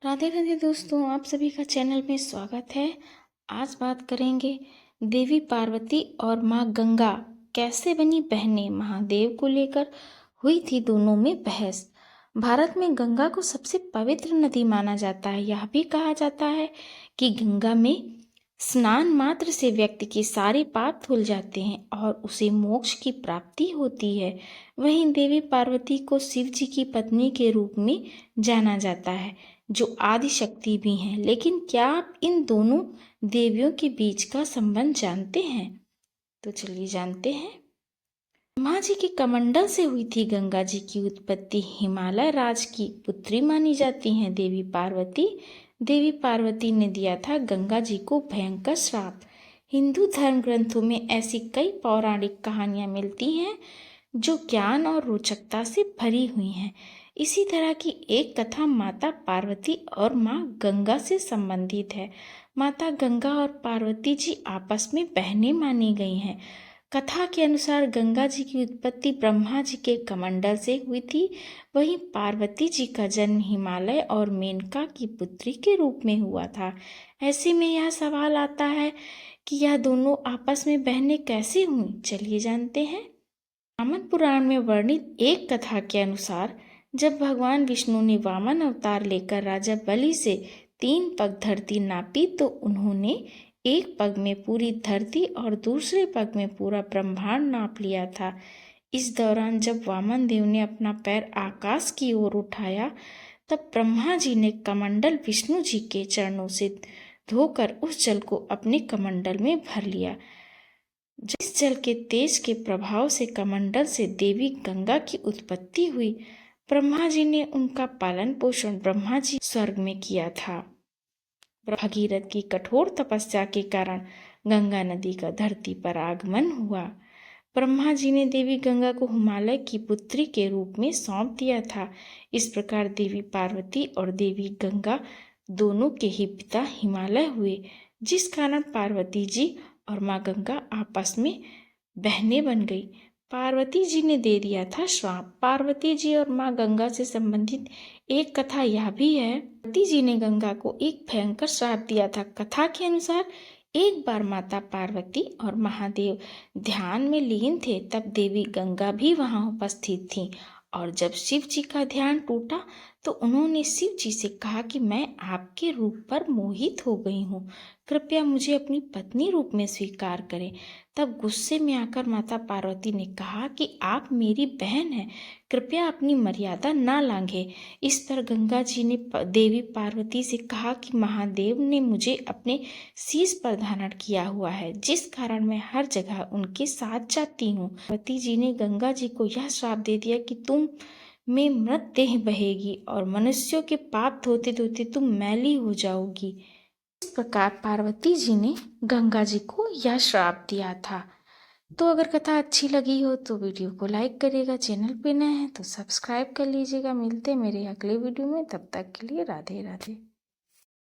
राधे राधे दोस्तों, आप सभी का चैनल में स्वागत है। आज बात करेंगे देवी पार्वती और माँ गंगा कैसे बनी बहनें। महादेव को लेकर हुई थी दोनों में बहस। भारत में गंगा को सबसे पवित्र नदी माना जाता है। यह भी कहा जाता है कि गंगा में स्नान मात्र से व्यक्ति के सारे पाप धुल जाते हैं और उसे मोक्ष की प्राप्ति होती है। वहीं देवी पार्वती को शिव जी की पत्नी के रूप में जाना जाता है, जो आदि शक्ति भी हैं। लेकिन क्या आप इन दोनों देवियों के बीच का संबंध जानते हैं? तो चलिए जानते हैं। ब्रह्मा जी के कमंडल से हुई थी गंगा जी की उत्पत्ति। हिमालय राज की पुत्री मानी जाती हैं देवी पार्वती। देवी पार्वती ने दिया था गंगा जी को भयंकर श्राप। हिंदू धर्म ग्रंथों में ऐसी कई पौराणिक कहानियां मिलती हैं जो ज्ञान और रोचकता से भरी हुई हैं। इसी तरह की एक कथा माता पार्वती और माँ गंगा से संबंधित है। माता गंगा और पार्वती जी आपस में बहनें मानी गई हैं। कथा के अनुसार गंगा जी की उत्पत्ति ब्रह्मा जी के कमंडल से हुई थी। वहीं पार्वती जी का जन्म हिमालय और मेनका की पुत्री के रूप में हुआ था। ऐसे में यह सवाल आता है कि यह दोनों आपस में बहनें कैसे हुई। चलिए जानते हैं। वामन पुराण में वर्णित एक कथा के अनुसार जब भगवान विष्णु ने वामन अवतार लेकर राजा बलि से 3 पग धरती नापी तो उन्होंने एक पग में पूरी धरती और दूसरे पग में पूरा ब्रह्मांड नाप लिया था। इस दौरान जब वामन देव ने अपना पैर आकाश की ओर उठाया तब ब्रह्मा जी ने कमंडल विष्णु जी के चरणों से धोकर उस जल को अपने कमंडल में भर लिया। जिस जल के तेज के प्रभाव से कमंडल से देवी गंगा की उत्पत्ति हुई। ब्रह्मा जी ने उनका पालन पोषण ब्रह्मा जी स्वर्ग में किया था। भगीरथ की कठोर तपस्या के कारण गंगा नदी का धरती पर आगमन हुआ। ब्रह्मा जी ने देवी गंगा को हिमालय की पुत्री के रूप में सौंप दिया था। इस प्रकार देवी पार्वती और देवी गंगा दोनों के ही पिता हिमालय हुए, जिस कारण पार्वती जी और माँ गंगा आपस में बहनें बन गई। पार्वती जी ने दे दिया था श्राप। पार्वती जी और माँ गंगा से संबंधित एक कथा यह भी है। पार्वती जी ने गंगा को एक भयंकर श्राप दिया था। कथा के अनुसार एक बार माता पार्वती और महादेव ध्यान में लीन थे, तब देवी गंगा भी वहां उपस्थित थी। और जब शिव जी का ध्यान टूटा तो उन्होंने शिव जी से कहा कि मैं आपके रूप पर मोहित हो गई हूँ, कृपया मुझे अपनी पत्नी रूप में स्वीकार करें। तब गुस्से में आकर माता पार्वती ने कहा कि आप मेरी बहन हैं, कृपया अपनी मर्यादा ना लांघे। इस पर गंगा जी ने देवी पार्वती से कहा कि महादेव ने मुझे अपने शीश पर धारण किया हुआ है, जिस कारण मैं हर जगह उनके साथ जाती हूँ। पार्वती जी ने गंगा जी को यह श्राप दे दिया कि तुम में मृत देह बहेगी और मनुष्यों के पाप धोते धोते तुम मैली हो जाओगी। इस प्रकार पार्वती जी ने गंगा जी को यह श्राप दिया था। तो अगर कथा अच्छी लगी हो तो वीडियो को लाइक करिएगा। चैनल पे नए हैं तो सब्सक्राइब कर लीजिएगा। मिलते हैं मेरे अगले वीडियो में, तब तक के लिए राधे राधे।